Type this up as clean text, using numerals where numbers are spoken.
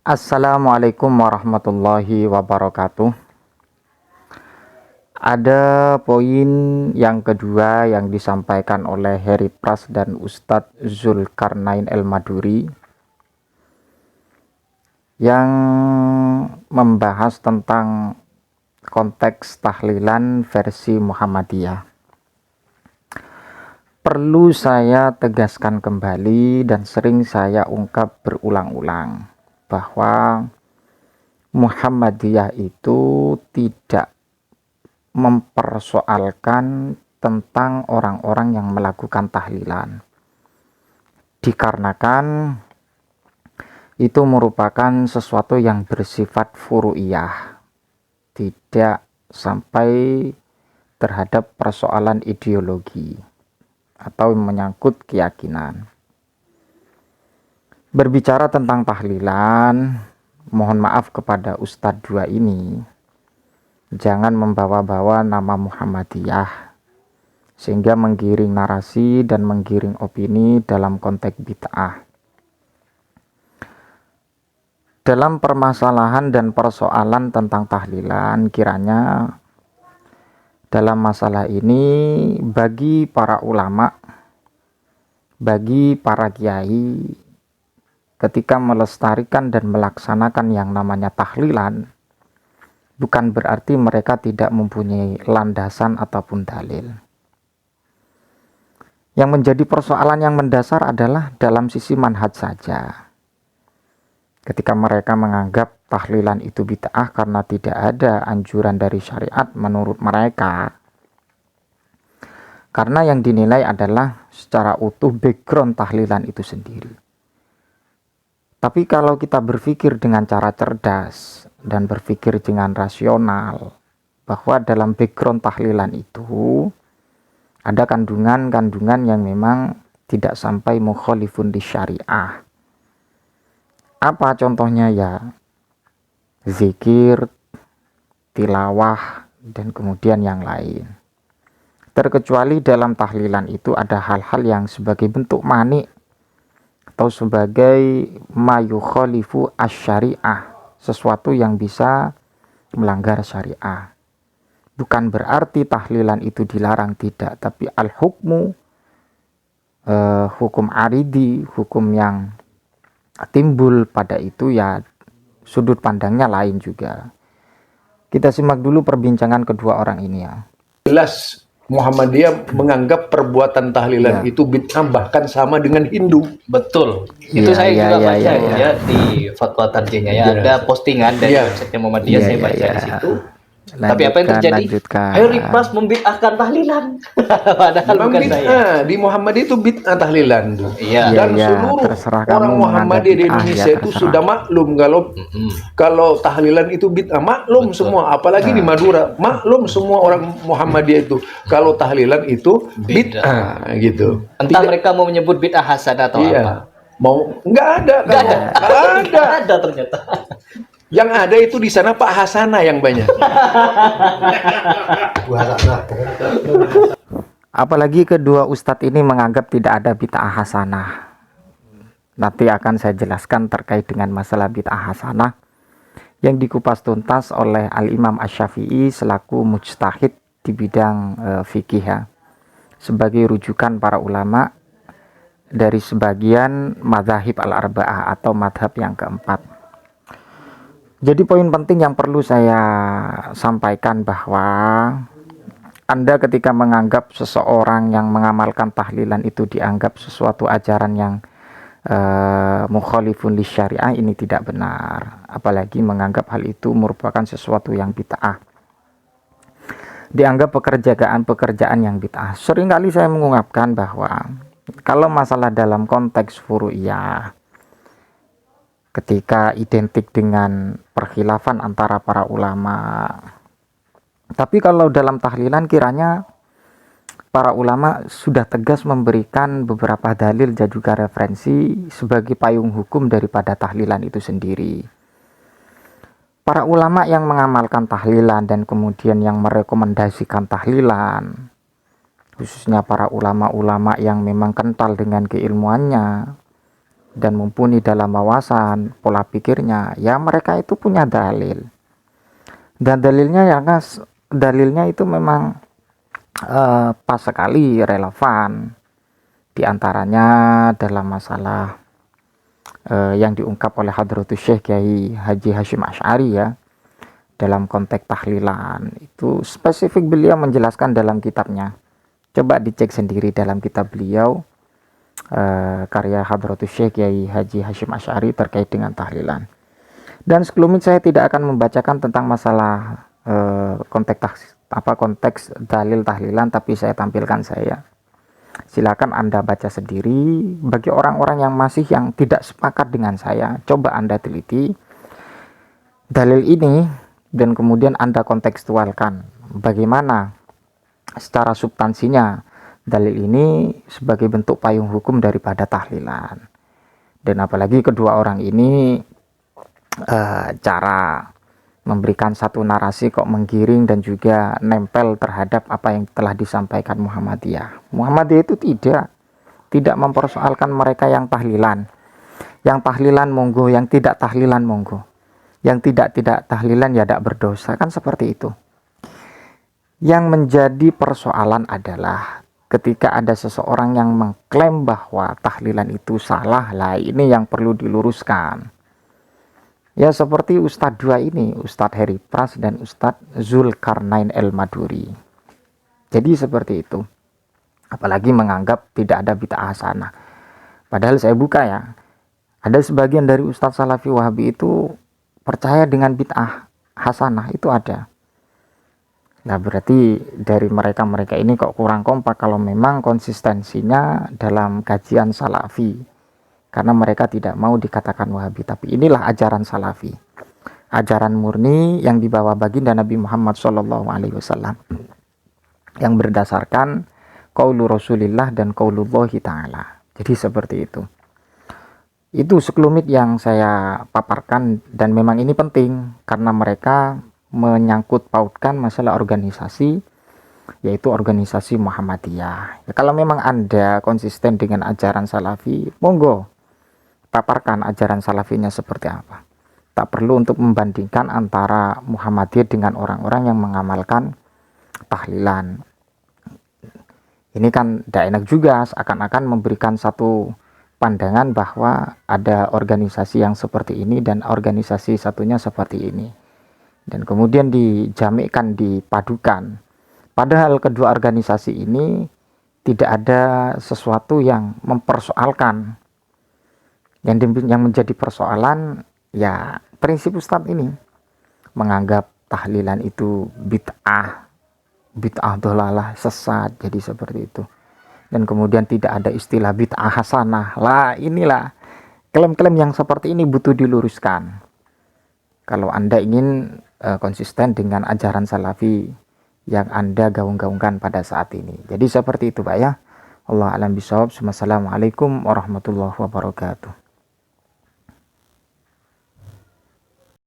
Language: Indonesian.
Assalamualaikum warahmatullahi wabarakatuh. Ada poin yang kedua yang disampaikan oleh Heri Pras dan Ustadz Zulkarnain El Maduri yang membahas tentang konteks tahlilan versi Muhammadiyah. Perlu saya tegaskan kembali dan sering saya ungkap berulang-ulang bahwa Muhammadiyah itu tidak mempersoalkan tentang orang-orang yang melakukan tahlilan, dikarenakan itu merupakan sesuatu yang bersifat furu'iyah, tidak sampai terhadap persoalan ideologi atau menyangkut keyakinan. Berbicara tentang tahlilan, mohon maaf kepada Ustadz dua ini, jangan membawa-bawa nama Muhammadiyah sehingga menggiring narasi dan menggiring opini dalam konteks bid'ah. Dalam permasalahan dan persoalan tentang tahlilan, kiranya dalam masalah ini bagi para ulama, bagi para kiai, ketika melestarikan dan melaksanakan yang namanya tahlilan, bukan berarti mereka tidak mempunyai landasan ataupun dalil. Yang menjadi persoalan yang mendasar adalah dalam sisi manhaj saja. Ketika mereka menganggap tahlilan itu bid'ah karena tidak ada anjuran dari syariat menurut mereka, karena yang dinilai adalah secara utuh background tahlilan itu sendiri. Tapi kalau kita berpikir dengan cara cerdas dan berpikir dengan rasional, bahwa dalam background tahlilan itu ada kandungan-kandungan yang memang tidak sampai mukhalifun di syariah. Apa contohnya? Ya zikir, tilawah, dan kemudian yang lain. Terkecuali dalam tahlilan itu ada hal-hal yang sebagai bentuk mani atau sebagai mayukhalifu asyariah, sesuatu yang bisa melanggar syariah. Bukan berarti tahlilan itu dilarang, tidak, tapi al-hukmu, hukum aridi, hukum yang timbul pada itu ya sudut pandangnya lain juga. Kita simak dulu perbincangan kedua orang ini ya. Jelas Muhammadiyah menganggap perbuatan tahlilan itu bid'ah, bahkan sama dengan Hindu. Betul. Itu saya juga baca ya di fatwa tarjihnya ya. Ada postingan dari website Muhammadiyah, saya baca di situ. Tapi apa yang terjadi? Heri Pras membid'ahkan tahlilan. Padahal bukan saya. Di Muhammadiyah itu bid'ah tahlilan tuh. Dan seluruh orang Muhammadiyah di Indonesia itu sudah maklum kalau tahlilan itu bid'ah, maklum semua. Apalagi di Madura, maklum semua orang Muhammadiyah itu kalau tahlilan itu bid'ah gitu. Entah mereka mau menyebut bid'ah hasanah atau apa. Nggak ada ternyata. Yang ada itu di sana Pak Hasanah yang banyak. Apalagi kedua ustadz ini menganggap tidak ada bid'ah hasanah. Nanti akan saya jelaskan terkait dengan masalah bid'ah hasanah yang dikupas tuntas oleh Al-Imam Asy-Syafi'i selaku mujtahid di bidang fikih sebagai rujukan para ulama dari sebagian madzhab al-arba'ah atau madhab yang keempat. Jadi poin penting yang perlu saya sampaikan bahwa Anda ketika menganggap seseorang yang mengamalkan tahlilan itu dianggap sesuatu ajaran yang mukhalifun li syariah, ini tidak benar. Apalagi menganggap hal itu merupakan sesuatu yang bid'ah, dianggap pekerjaan yang bid'ah. Seringkali saya mengungkapkan bahwa kalau masalah dalam konteks furu'iyah, ketika identik dengan perkhilafan antara para ulama, tapi kalau dalam tahlilan kiranya para ulama sudah tegas memberikan beberapa dalil dan juga referensi sebagai payung hukum daripada tahlilan itu sendiri. Para ulama yang mengamalkan tahlilan dan kemudian yang merekomendasikan tahlilan, khususnya para ulama-ulama yang memang kental dengan keilmuannya, dan mumpuni dalam wawasan, pola pikirnya, ya mereka itu punya dalil. Dan dalilnya itu memang pas sekali, relevan. Di antaranya dalam masalah yang diungkap oleh Hadratus Syekh Kiai Haji Hashim Asy'ari ya, dalam konteks tahlilan itu spesifik beliau menjelaskan dalam kitabnya. Coba dicek sendiri dalam kitab beliau, karya Hadratus Syekh Kiai Haji Hashim Asy'ari terkait dengan tahlilan. Dan sekelumit saya tidak akan membacakan tentang masalah konteks dalil tahlilan, tapi saya tampilkan saya. Silakan Anda baca sendiri. Bagi orang-orang yang tidak sepakat dengan saya, coba Anda teliti dalil ini dan kemudian Anda kontekstualkan bagaimana secara substansinya dalil ini sebagai bentuk payung hukum daripada tahlilan. Dan apalagi kedua orang ini cara memberikan satu narasi kok menggiring dan juga nempel terhadap apa yang telah disampaikan Muhammadiyah. Muhammadiyah itu tidak mempersoalkan mereka yang tahlilan. Yang tahlilan monggo, yang tidak tahlilan monggo. Yang tidak tahlilan ya tidak berdosa, kan seperti itu. Yang menjadi persoalan adalah ketika ada seseorang yang mengklaim bahwa tahlilan itu salah, lah ini yang perlu diluruskan. Ya seperti Ustadz dua ini, Ustadz Heri Pras dan Ustadz Zulkarnain El-Maduri. Jadi seperti itu. Apalagi menganggap tidak ada bid'ah hasanah. Padahal saya buka ya, ada sebagian dari Ustadz Salafi Wahabi itu percaya dengan bid'ah hasanah, itu ada. Nah berarti dari mereka ini kok kurang kompak kalau memang konsistensinya dalam kajian Salafi. Karena mereka tidak mau dikatakan Wahabi, tapi inilah ajaran Salafi, ajaran murni yang dibawa baginda Nabi Muhammad SAW, yang berdasarkan qaulu Rasulillah dan qaulullahi ta'ala. Jadi seperti itu sekelumit yang saya paparkan, dan memang ini penting karena mereka menyangkut pautkan masalah organisasi, yaitu organisasi Muhammadiyah. Ya, kalau memang Anda konsisten dengan ajaran Salafi, monggo paparkan ajaran Salafinya seperti apa. Tak perlu untuk membandingkan antara Muhammadiyah dengan orang-orang yang mengamalkan tahlilan. Ini kan tidak enak juga, seakan-akan memberikan satu pandangan bahwa ada organisasi yang seperti ini dan organisasi satunya seperti ini, dan kemudian dijamikkan, dipadukan. Padahal kedua organisasi ini tidak ada sesuatu yang mempersoalkan. Yang menjadi persoalan ya prinsip Ustadz ini, menganggap tahlilan itu bid'ah dhalalah, sesat, jadi seperti itu. Dan kemudian tidak ada istilah bid'ah hasanah. Lah inilah klaim-klaim yang seperti ini butuh diluruskan kalau Anda ingin konsisten dengan ajaran Salafi yang Anda gaung-gaungkan pada saat ini. Jadi seperti itu Pak ya. Allah alam bisawab. Wassalamualaikum warahmatullahi wabarakatuh.